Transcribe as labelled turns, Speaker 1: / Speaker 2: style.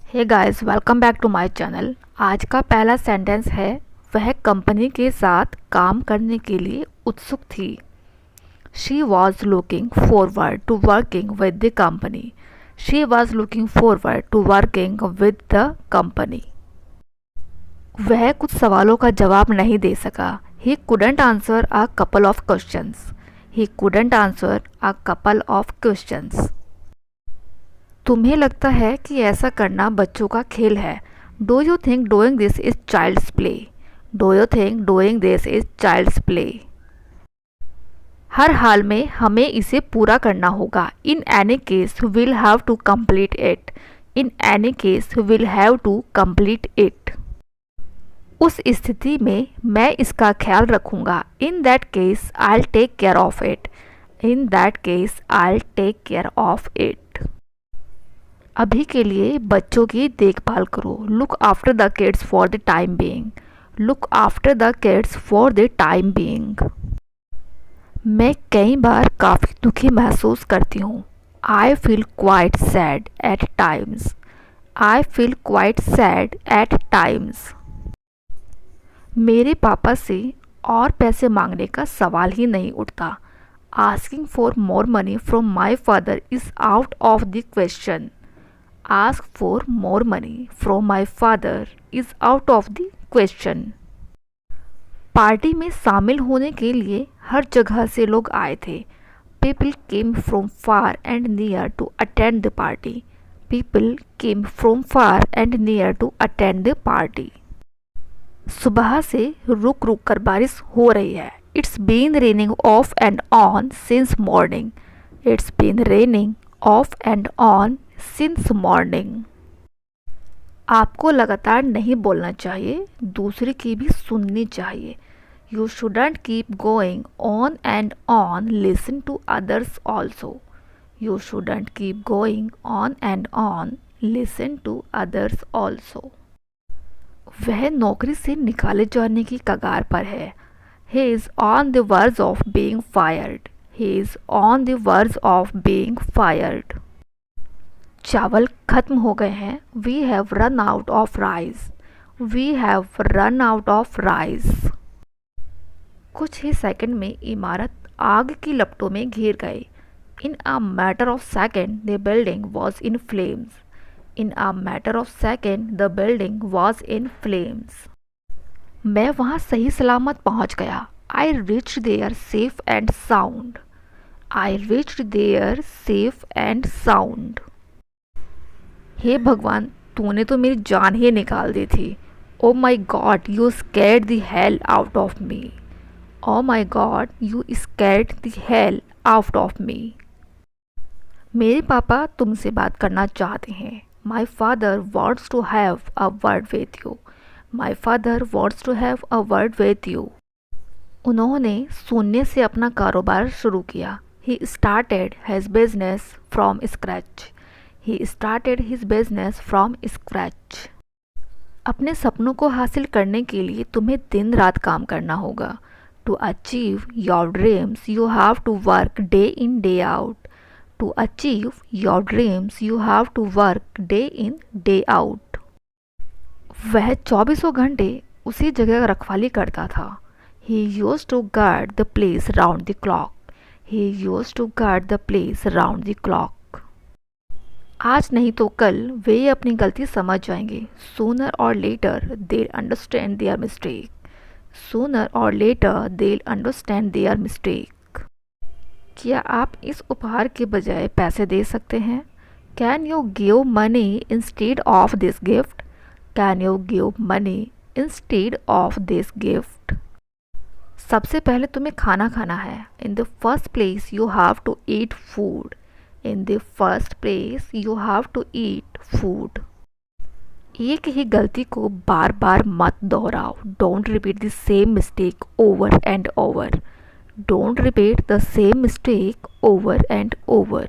Speaker 1: Hey guys, welcome back to my channel. आज का पहला सेंटेंस है, वह कंपनी के साथ काम करने के लिए उत्सुक थी। She was looking forward to working with the company. She was looking forward to working with the company. वह कुछ सवालों का जवाब नहीं दे सका। He couldn't answer a couple of questions. He couldn't answer a couple of questions. तुम्हें लगता है कि ऐसा करना बच्चों का खेल है। Do you think doing this is child's play. Do you think doing this is child's play. हर हाल में हमें इसे पूरा करना होगा। In any case will have to complete it. In any case will have to complete it. उस स्थिति में मैं इसका ख्याल रखूंगा। In that case I take care of it. In that case I take care of it. अभी के लिए बच्चों की देखभाल करो। Look after the kids for the time being. Look after the kids for the time being. मैं कई बार काफ़ी दुखी महसूस करती हूँ। I feel quite sad at times. I feel quite sad at times. मेरे पापा से और पैसे मांगने का सवाल ही नहीं उठता। Asking for more money from my father is out of the question. Ask for more money from my father is out of the question. Party में शामिल होने के लिए हर जगह से लोग आए थे। People came from far and near to attend the party. People came from far and near to attend the party. सुबह से रुक रुक कर बारिश हो रही है। It's been raining off and on since morning. It's been raining off and on since morning. आपको लगातार नहीं बोलना चाहिए, दूसरे की भी सुननी चाहिए। You shouldn't keep going on and on, listen to others also. You shouldn't keep going on and on, listen to others also. वह नौकरी से निकाले जाने की कगार पर है। He is on the verge of being fired. He is on the verge of being fired. चावल खत्म हो गए हैं। We have run out of rice. We have run out of rice. कुछ ही सेकंड में इमारत आग की लपटों में घिर गई। In a matter of second the building was in flames. In a matter of second the building was in flames. मैं वहाँ सही सलामत पहुँच गया। I reached there safe and sound. I reached there safe and sound. हे भगवान, तूने तो मेरी जान ही निकाल दी थी। Oh my God, you scared the hell out of me. Oh my God, you scared the hell out of me. मेरे पापा तुमसे बात करना चाहते हैं। My father wants to have a word with you. My father wants to have a word with you. उन्होंने शून्य से अपना कारोबार शुरू किया। He started his business from scratch. He started his business from scratch. अपने सपनों को हासिल करने के लिए तुम्हें दिन रात काम करना होगा। To achieve your dreams, you have to work day in day out. To achieve your dreams, you have to work day in day out. वह 24 घंटे उसी जगह रखवाली करता था। He used to guard the place round the clock. He used to guard the place round the clock. आज नहीं तो कल वे अपनी गलती समझ जाएंगे। Sooner or later they understand their mistake. Sooner or later they understand their mistake. क्या आप इस उपहार के बजाय पैसे दे सकते हैं? Can you give money instead of this gift? Can you give money instead of this gift? सबसे पहले तुम्हें खाना खाना है। In the first place you have to eat food. In the first place, you have to eat food. एक ही गलती को बार बार मत दोहराओ। Don't repeat the same mistake over and over. Don't repeat the same mistake over and over.